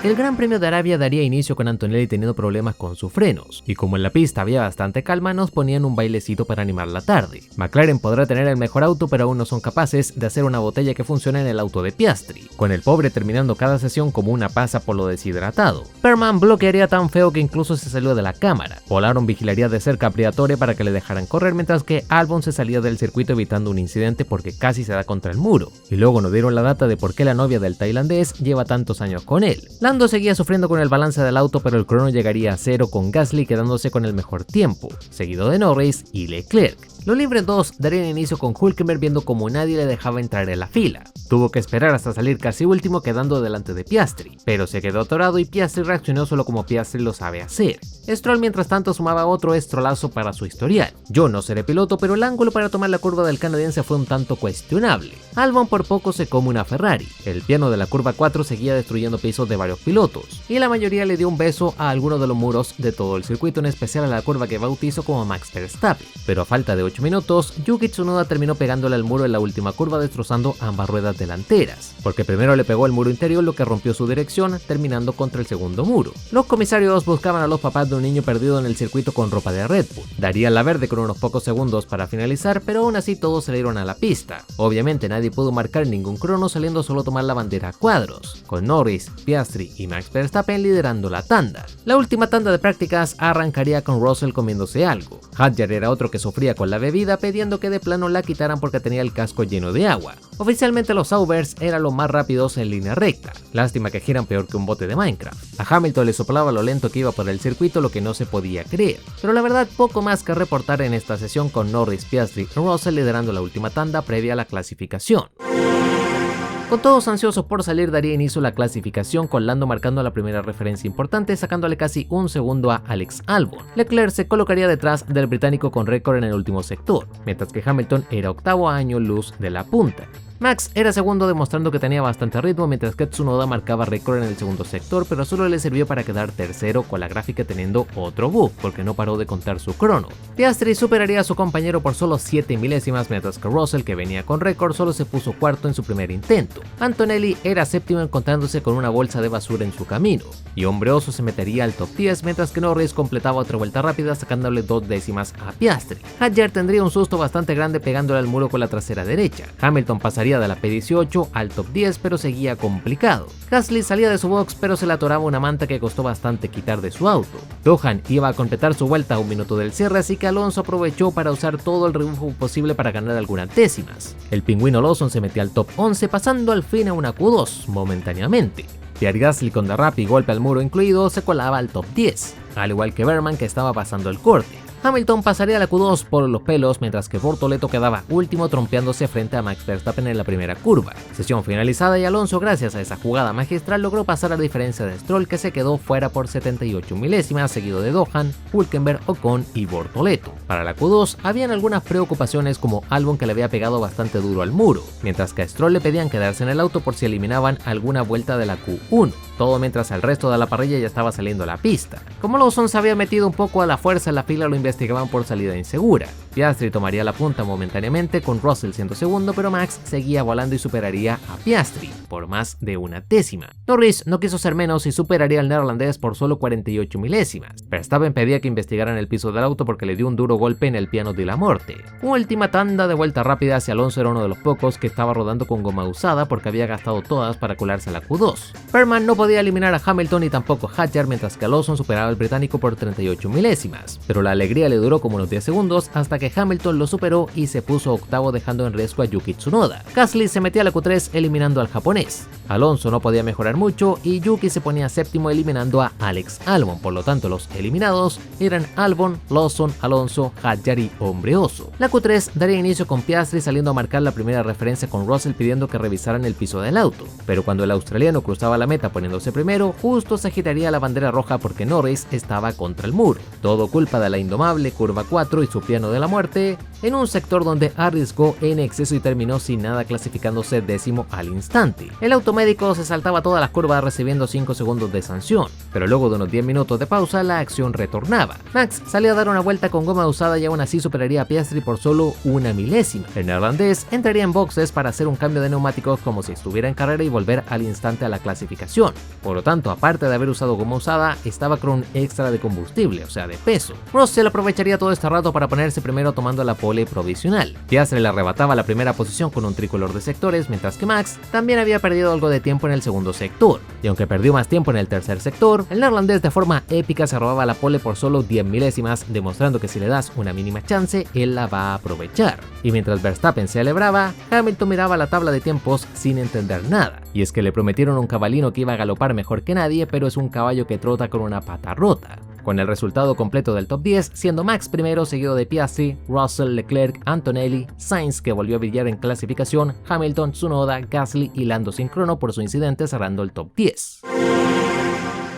El Gran Premio de Arabia daría inicio con Antonelli teniendo problemas con sus frenos, y como en la pista había bastante calma, nos ponían un bailecito para animar la tarde. McLaren podrá tener el mejor auto, pero aún no son capaces de hacer una botella que funcione en el auto de Piastri, con el pobre terminando cada sesión como una pasa por lo deshidratado. Perman bloquearía tan feo que incluso se salió de la cámara. Polaron vigilaría de cerca a Briatore para que le dejaran correr, mientras que Albon se salía del circuito evitando un incidente porque casi se da contra el muro. Y luego nos dieron la data de por qué la novia del tailandés lleva tantos años con él. Lando seguía sufriendo con el balance del auto, pero el crono llegaría a cero con Gasly quedándose con el mejor tiempo, seguido de Norris y Leclerc. Los libres 2 darían inicio con Hülkenberg viendo como nadie le dejaba entrar en la fila. Tuvo que esperar hasta salir casi último quedando delante de Piastri, pero se quedó atorado y Piastri reaccionó solo como Piastri lo sabe hacer. Stroll mientras tanto sumaba otro estrolazo para su historial. Yo no seré piloto, pero el ángulo para tomar la curva del canadiense fue un tanto cuestionable. Albon por poco se come una Ferrari. El piano de la curva 4 seguía destruyendo pisos de varios pilotos, y la mayoría le dio un beso a algunos de los muros de todo el circuito, en especial a la curva que bautizó como Max Verstappen. Pero a falta de 8 minutos, Yuki Tsunoda terminó pegándole al muro en la última curva, destrozando ambas ruedas delanteras, porque primero le pegó al muro interior, lo que rompió su dirección, terminando contra el segundo muro. Los comisarios buscaban a los papás de un niño perdido en el circuito con ropa de Red Bull. Darían la verde con unos pocos segundos para finalizar, pero aún así todos salieron a la pista. Obviamente nadie pudo marcar ningún crono, saliendo solo a tomar la bandera a cuadros, con Norris, Piastri y Max Verstappen liderando la tanda. La última tanda de prácticas arrancaría con Russell comiéndose algo. Hadjar era otro que sufría con la bebida, pidiendo que de plano la quitaran porque tenía el casco lleno de agua. Oficialmente los Saubers eran los más rápidos en línea recta. Lástima que giran peor que un bote de Minecraft. A Hamilton le soplaba lo lento que iba por el circuito, lo que no se podía creer. Pero la verdad, poco más que reportar en esta sesión con Norris, Piastri y Russell liderando la última tanda previa a la clasificación. Con todos ansiosos por salir, daría inicio la clasificación con Lando marcando la primera referencia importante, sacándole casi un segundo a Alex Albon. Leclerc se colocaría detrás del británico con récord en el último sector, mientras que Hamilton era octavo a año luz de la punta. Max era segundo demostrando que tenía bastante ritmo, mientras que Tsunoda marcaba récord en el segundo sector, pero solo le sirvió para quedar tercero, con la gráfica teniendo otro bug porque no paró de contar su crono. Piastri superaría a su compañero por solo 7 milésimas, mientras que Russell, que venía con récord, solo se puso cuarto en su primer intento. Antonelli era séptimo encontrándose con una bolsa de basura en su camino, y Hombre Oso se metería al top 10, mientras que Norris completaba otra vuelta rápida sacándole 2 décimas a Piastri. Hadjar tendría un susto bastante grande pegándole al muro con la trasera derecha. Hamilton pasaría de la P18 al top 10, pero seguía complicado. Gasly salía de su box, pero se le atoraba una manta que costó bastante quitar de su auto. Dohan iba a completar su vuelta a un minuto del cierre, así que Alonso aprovechó para usar todo el rebufo posible para ganar algunas décimas. El pingüino Lawson se metía al top 11, pasando al fin a una Q2 momentáneamente. Pierre Gasly con derrape y golpe al muro incluido se colaba al top 10, al igual que Berman, que estaba pasando el corte. Hamilton pasaría a la Q2 por los pelos, mientras que Bortoleto quedaba último trompeándose frente a Max Verstappen en la primera curva. Sesión finalizada y Alonso, gracias a esa jugada magistral, logró pasar a diferencia de Stroll, que se quedó fuera por 78 milésimas, seguido de Dohan, Hülkenberg, Ocon y Bortoleto. Para la Q2 habían algunas preocupaciones, como Albon, que le había pegado bastante duro al muro, mientras que a Stroll le pedían quedarse en el auto por si eliminaban alguna vuelta de la Q1. Todo mientras el resto de la parrilla ya estaba saliendo a la pista. Como Lawson se había metido un poco a la fuerza en la fila, lo investigaban por salida insegura. Piastri tomaría la punta momentáneamente con Russell siendo segundo, pero Max seguía volando y superaría a Piastri por más de una décima. Norris no quiso ser menos y superaría al neerlandés por solo 48 milésimas. Verstappen pedía que investigaran el piso del auto porque le dio un duro golpe en el piano de la muerte. Última tanda de vuelta rápida hacia Alonso era uno de los pocos que estaba rodando con goma usada porque había gastado todas para colarse a la Q2. Perman no podía eliminar a Hamilton y tampoco Hadjar, mientras que Lawson superaba al británico por 38 milésimas, pero la alegría le duró como unos 10 segundos hasta que Hamilton lo superó y se puso octavo, dejando en riesgo a Yuki Tsunoda. Gasly se metía a la Q3 eliminando al japonés. Alonso no podía mejorar mucho y Yuki se ponía séptimo eliminando a Alex Albon, por lo tanto los eliminados eran Albon, Lawson, Alonso, Hadjar y Hombre Oso. La Q3 daría inicio con Piastri saliendo a marcar la primera referencia con Russell pidiendo que revisaran el piso del auto, pero cuando el australiano cruzaba la meta poniéndose primero, justo se agitaría la bandera roja porque Norris estaba contra el muro. Todo culpa de la indomable curva 4 y su piano de la muerte en un sector donde arriesgó en exceso y terminó sin nada clasificándose décimo al instante. El automédico se saltaba todas las curvas recibiendo 5 segundos de sanción, pero luego de unos 10 minutos de pausa la acción retornaba. Max salió a dar una vuelta con goma usada y aún así superaría a Piastri por solo una milésima. El neerlandés entraría en boxes para hacer un cambio de neumáticos como si estuviera en carrera y volver al instante a la clasificación. Por lo tanto, aparte de haber usado goma usada, estaba con un extra de combustible, o sea de peso. Russell aprovecharía todo este rato para ponerse primero tomando la pole provisional. Piastri le arrebataba la primera posición con un tricolor de sectores, mientras que Max también había perdido algo de tiempo en el segundo sector. Y aunque perdió más tiempo en el tercer sector, el neerlandés de forma épica se robaba la pole por solo 10 milésimas, demostrando que si le das una mínima chance, él la va a aprovechar. Y mientras Verstappen celebraba, Hamilton miraba la tabla de tiempos sin entender nada. Y es que le prometieron un cabalino que iba a galopar mejor que nadie, pero es un caballo que trota con una pata rota. Con el resultado completo del top 10, siendo Max primero, seguido de Piastri, Russell, Leclerc, Antonelli, Sainz, que volvió a brillar en clasificación, Hamilton, Tsunoda, Gasly y Lando sin crono por su incidente cerrando el top 10.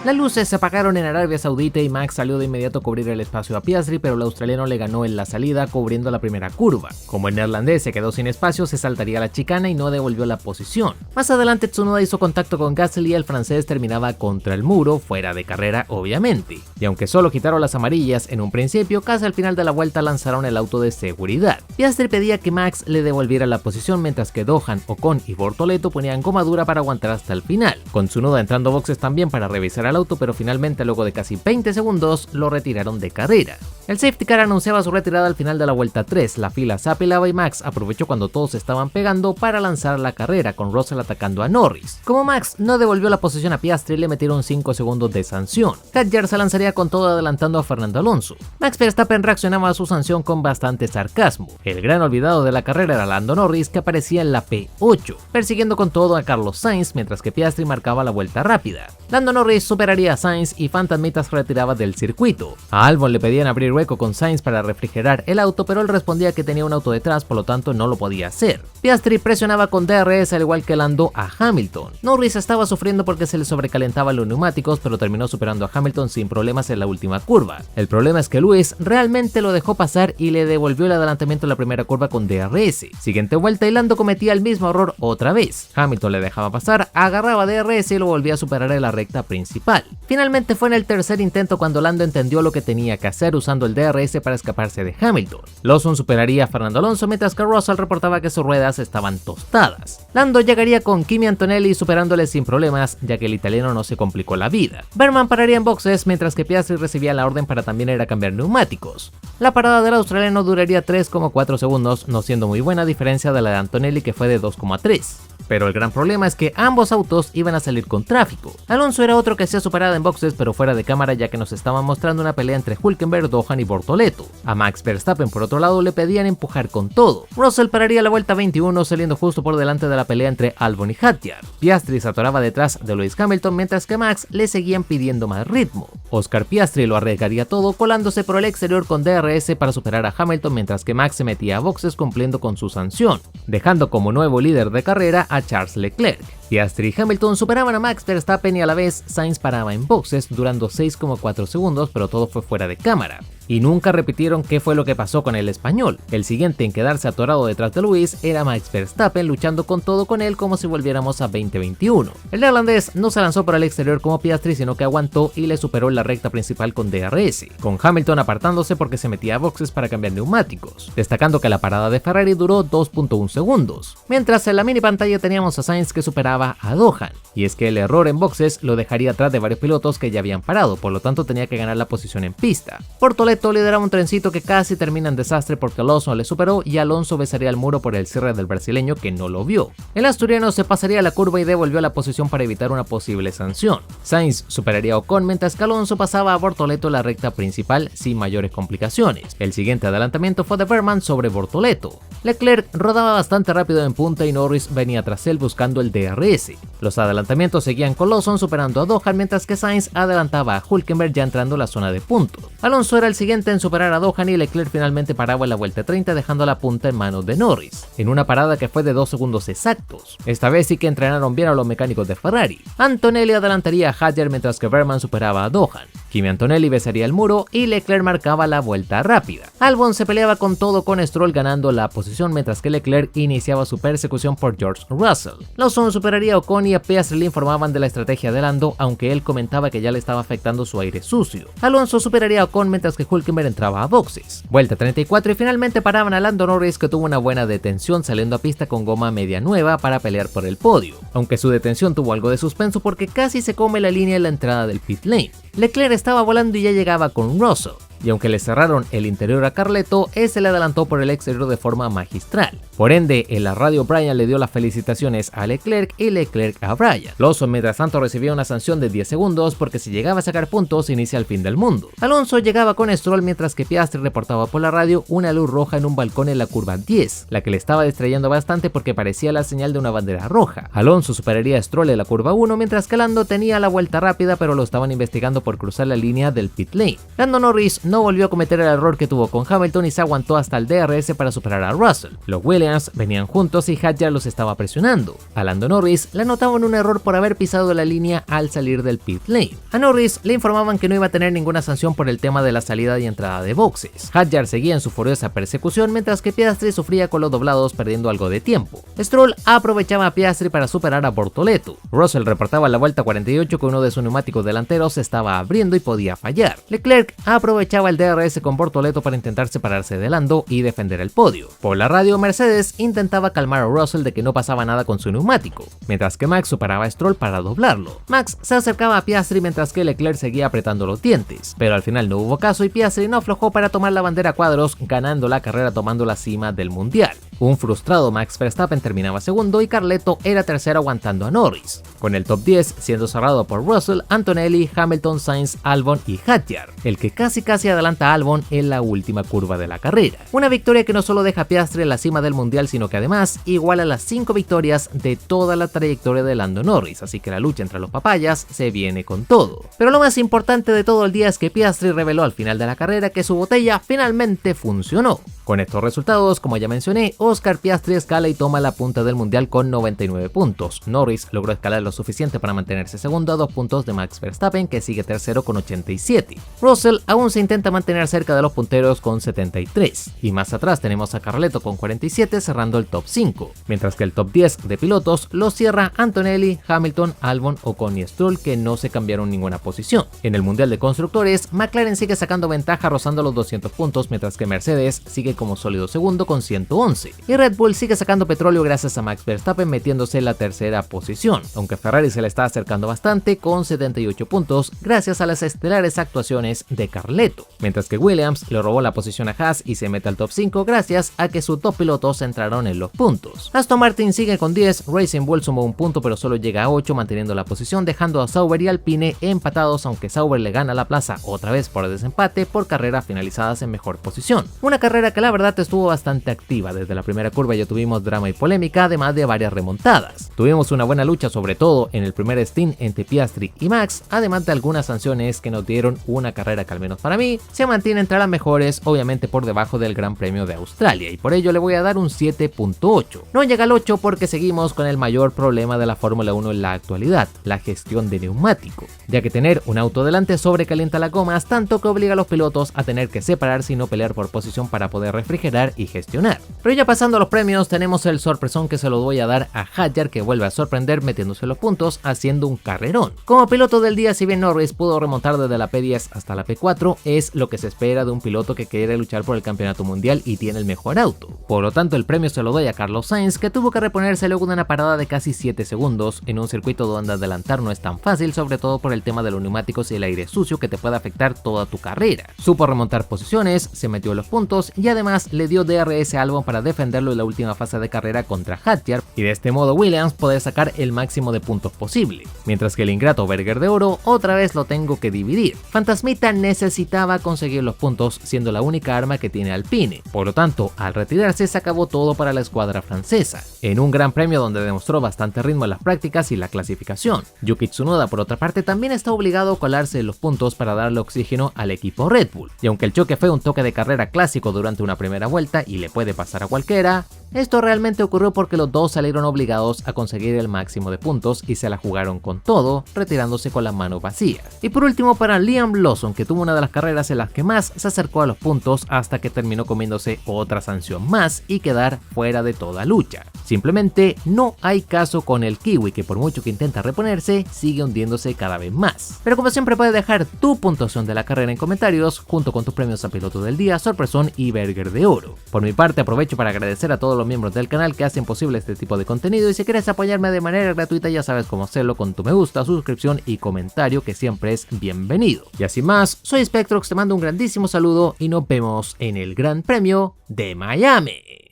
Las luces se apagaron en Arabia Saudita y Max salió de inmediato a cubrir el espacio a Piastri, pero el australiano le ganó en la salida cubriendo la primera curva. Como el neerlandés se quedó sin espacio, se saltaría la chicana y no devolvió la posición. Más adelante Tsunoda hizo contacto con Gasly y el francés terminaba contra el muro, fuera de carrera obviamente. Y aunque solo quitaron las amarillas en un principio, casi al final de la vuelta lanzaron el auto de seguridad. Piastri pedía que Max le devolviera la posición, mientras que Dohan, Ocon y Bortoleto ponían goma dura para aguantar hasta el final, con Tsunoda entrando a boxes también para revisar al auto, pero finalmente luego de casi 20 segundos lo retiraron de carrera. El safety car anunciaba su retirada al final de la vuelta 3, la fila se apilaba y Max aprovechó cuando todos estaban pegando para lanzar la carrera, con Russell atacando a Norris. Como Max no devolvió la posición a Piastri, le metieron 5 segundos de sanción. Hadjar se lanzaría con todo adelantando a Fernando Alonso. Max Verstappen reaccionaba a su sanción con bastante sarcasmo. El gran olvidado de la carrera era Lando Norris, que aparecía en la P8, persiguiendo con todo a Carlos Sainz, mientras que Piastri marcaba la vuelta rápida. Lando Norris superaría a Sainz y Fantasmitas se retiraba del circuito. A Albon le pedían abrir hueco con Sainz para refrigerar el auto, pero él respondía que tenía un auto detrás, por lo tanto no lo podía hacer. Piastri presionaba con DRS al igual que Lando a Hamilton. Norris estaba sufriendo porque se le sobrecalentaban los neumáticos, pero terminó superando a Hamilton sin problemas en la última curva. El problema es que Lewis realmente lo dejó pasar y le devolvió el adelantamiento en la primera curva con DRS. Siguiente vuelta y Lando cometía el mismo error otra vez. Hamilton le dejaba pasar, agarraba DRS y lo volvía a superar en la recta principal. Finalmente fue en el tercer intento cuando Lando entendió lo que tenía que hacer usando el DRS para escaparse de Hamilton. Lawson superaría a Fernando Alonso, mientras que Russell reportaba que sus ruedas estaban tostadas. Lando llegaría con Kimi Antonelli superándole sin problemas, ya que el italiano no se complicó la vida. Berman pararía en boxes, mientras que Piastri recibía la orden para también ir a cambiar neumáticos. La parada del australiano duraría 3,4 segundos, no siendo muy buena diferencia de la de Antonelli, que fue de 2,3. Pero el gran problema es que ambos autos iban a salir con tráfico. Alonso era otro que hacía su parada en boxes, pero fuera de cámara, ya que nos estaban mostrando una pelea entre Hülkenberg, Dohan y Bortoleto. A Max Verstappen por otro lado le pedían empujar con todo. Russell pararía la vuelta 21 saliendo justo por delante de la pelea entre Albon y Hadjar. Piastri se atoraba detrás de Lewis Hamilton, mientras que Max le seguían pidiendo más ritmo. Oscar Piastri lo arriesgaría todo colándose por el exterior con DRS para superar a Hamilton, mientras que Max se metía a boxes cumpliendo con su sanción, dejando como nuevo líder de carrera a Charles Leclerc. Piastri y Hamilton superaban a Max Verstappen y a la vez Sainz paraba en boxes durando 6,4 segundos, pero todo fue fuera de cámara. Y nunca repitieron qué fue lo que pasó con el español. El siguiente en quedarse atorado detrás de Lewis era Max Verstappen, luchando con todo con él como si volviéramos a 2021. El neerlandés no se lanzó por el exterior como Piastri, sino que aguantó y le superó en la recta principal con DRS, con Hamilton apartándose porque se metía a boxes para cambiar neumáticos, destacando que la parada de Ferrari duró 2,1 segundos, mientras en la mini pantalla teníamos a Sainz que superaba a Dohan, y es que el error en boxes lo dejaría atrás de varios pilotos que ya habían parado, por lo tanto tenía que ganar la posición en pista. Bortoleto lideraba un trencito que casi termina en desastre porque Alonso le superó y Alonso besaría el muro por el cierre del brasileño, que no lo vio. El asturiano se pasaría la curva y devolvió la posición para evitar una posible sanción. Sainz superaría a Ocon, mientras que Alonso pasaba a Bortoleto la recta principal sin mayores complicaciones. El siguiente adelantamiento fue de Berman sobre Bortoleto. Leclerc rodaba bastante rápido en punta y Norris venía tras él buscando el DRS. Los adelantamientos seguían con Lawson superando a Dohan, mientras que Sainz adelantaba a Hülkenberg ya entrando a la zona de puntos. Alonso era el siguiente en superar a Dohan y Leclerc finalmente paraba en la vuelta 30, dejando la punta en manos de Norris, en una parada que fue de 2 segundos exactos. Esta vez sí que entrenaron bien a los mecánicos de Ferrari. Antonelli adelantaría a Hadjar, mientras que Berman superaba a Dohan. Kimi Antonelli besaría el muro y Leclerc marcaba la vuelta rápida. Albon se peleaba con todo con Stroll ganando la posición, mientras que Leclerc iniciaba su persecución por George Russell. Lawson superaría a Ocon y a Piastri le informaban de la estrategia de Lando, aunque él comentaba que ya le estaba afectando su aire sucio. Alonso superaría a Ocon mientras que Hülkenberg entraba a boxes. Vuelta 34 y finalmente paraban a Lando Norris, que tuvo una buena detención saliendo a pista con goma media nueva para pelear por el podio, aunque su detención tuvo algo de suspenso porque casi se come la línea en la entrada del pit lane. Leclerc estaba volando y ya llegaba con Russell, y aunque le cerraron el interior a Carleto, ese le adelantó por el exterior de forma magistral. Por ende, en la radio Bryan le dio las felicitaciones a Leclerc y Leclerc a Bryan. Lawson mientras tanto recibía una sanción de 10 segundos porque si llegaba a sacar puntos inicia el fin del mundo. Alonso llegaba con Stroll mientras que Piastri reportaba por la radio una luz roja en un balcón en la curva 10, la que le estaba distrayendo bastante porque parecía la señal de una bandera roja. Alonso superaría a Stroll en la curva 1 mientras que Lando tenía la vuelta rápida, pero lo estaban investigando por cruzar la línea del pit lane. Lando Norris no volvió a cometer el error que tuvo con Hamilton y se aguantó hasta el DRS para superar a Russell. Los Williams venían juntos y Hadjar los estaba presionando. A Lando Norris le anotaban un error por haber pisado la línea al salir del pit lane. A Norris le informaban que no iba a tener ninguna sanción por el tema de la salida y entrada de boxes. Hadjar seguía en su furiosa persecución mientras que Piastri sufría con los doblados perdiendo algo de tiempo. Stroll aprovechaba a Piastri para superar a Bortoleto. Russell reportaba la vuelta 48 que uno de sus neumáticos delanteros se estaba abriendo y podía fallar. Leclerc aprovechaba el DRS con Bortoleto para intentar separarse de Lando y defender el podio. Por la radio, Mercedes intentaba calmar a Russell de que no pasaba nada con su neumático, mientras que Max superaba a Stroll para doblarlo. Max se acercaba a Piastri mientras que Leclerc seguía apretando los dientes, pero al final no hubo caso y Piastri no aflojó para tomar la bandera a cuadros, ganando la carrera tomando la cima del mundial. Un frustrado Max Verstappen terminaba segundo y Carleto era tercero aguantando a Norris, con el top 10 siendo cerrado por Russell, Antonelli, Hamilton, Sainz, Albon y Hadjar, el que casi adelanta a Albon en la última curva de la carrera. Una victoria que no solo deja a Piastri en la cima del mundial, sino que además iguala las 5 victorias de toda la trayectoria de Lando Norris, así que la lucha entre los papayas se viene con todo. Pero lo más importante de todo el día es que Piastri reveló al final de la carrera que su botella finalmente funcionó. Con estos resultados, como ya mencioné, Oscar Piastri escala y toma la punta del mundial con 99 puntos. Norris logró escalar lo suficiente para mantenerse segundo a 2 puntos de Max Verstappen, que sigue tercero con 87. Russell aún se intenta mantener cerca de los punteros con 73. Y más atrás tenemos a Carleto con 47 cerrando el top 5. Mientras que el top 10 de pilotos lo cierra Antonelli, Hamilton, Albon, Ocon y Stroll, que no se cambiaron ninguna posición. En el mundial de constructores, McLaren sigue sacando ventaja rozando los 200 puntos, mientras que Mercedes sigue como sólido segundo con 111. Y Red Bull sigue sacando petróleo gracias a Max Verstappen metiéndose en la tercera posición, aunque Ferrari se le está acercando bastante con 78 puntos gracias a las estelares actuaciones de Carleto, mientras que Williams le robó la posición a Haas y se mete al top 5 gracias a que sus dos pilotos entraron en los puntos. Aston Martin sigue con 10, Racing Bull sumó un punto pero solo llega a 8 manteniendo la posición, dejando a Sauber y Alpine empatados, aunque Sauber le gana la plaza otra vez por desempate por carreras finalizadas en mejor posición. Una carrera que la verdad estuvo bastante activa. Desde la primera curva ya tuvimos drama y polémica, además de varias remontadas. Tuvimos una buena lucha sobre todo en el primer stint entre Piastri y Max, además de algunas sanciones que nos dieron una carrera que al menos para mí se mantiene entre las mejores, obviamente por debajo del Gran Premio de Australia, y por ello le voy a dar un 7.8. No llega al 8 porque seguimos con el mayor problema de la Fórmula 1 en la actualidad, la gestión de neumático, ya que tener un auto delante sobrecalienta las gomas tanto que obliga a los pilotos a tener que separarse y no pelear por posición para poder refrigerar y gestionar. Pero ya pasando a los premios, tenemos el sorpresón que se lo voy a dar a Hadjar, que vuelve a sorprender metiéndose los puntos haciendo un carrerón. Como piloto del día, si bien Norris pudo remontar desde la P10 hasta la P4, es lo que se espera de un piloto que quiere luchar por el campeonato mundial y tiene el mejor auto. Por lo tanto, el premio se lo doy a Carlos Sainz, que tuvo que reponerse luego de una parada de casi 7 segundos en un circuito donde adelantar no es tan fácil, sobre todo por el tema de los neumáticos y el aire sucio que te puede afectar toda tu carrera. Supo remontar posiciones, se metió en los puntos y además le dio DRS a Albon para defenderlo en la última fase de carrera contra Hadjar, y de este modo Williams poder sacar el máximo de puntos posible. Mientras que el ingrato Berger de Oro otra vez lo tengo que dividir. Fantasmita necesitaba conseguir los puntos siendo la única arma que tiene Alpine, por lo tanto al retirarse se acabó todo para la escuadra francesa, en un gran premio donde demostró bastante ritmo en las prácticas y la clasificación. Yuki Tsunoda por otra parte también está obligado a colarse en los puntos para darle oxígeno al equipo Red Bull, y aunque el choque fue un toque de carrera clásico durante una primera vuelta y le puede pasar a cualquiera, Esto realmente ocurrió porque los dos salieron obligados a conseguir el máximo de puntos y se la jugaron con todo, retirándose con las manos vacías. Y por último para Liam Lawson, que tuvo una de las carreras en las que más se acercó a los puntos hasta que terminó comiéndose otra sanción más y quedar fuera de toda lucha. Simplemente no hay caso con el kiwi, que por mucho que intenta reponerse, sigue hundiéndose cada vez más. Pero como siempre puedes dejar tu puntuación de la carrera en comentarios, junto con tus premios a piloto del día, sorpresón y burger de oro. Por mi parte aprovecho para agradecer a todos los miembros del canal que hacen posible este tipo de contenido, y si quieres apoyarme de manera gratuita ya sabes cómo hacerlo con tu me gusta, suscripción y comentario, que siempre es bienvenido. Y así más, soy Spectrox, te mando un grandísimo saludo y nos vemos en el Gran Premio de Miami.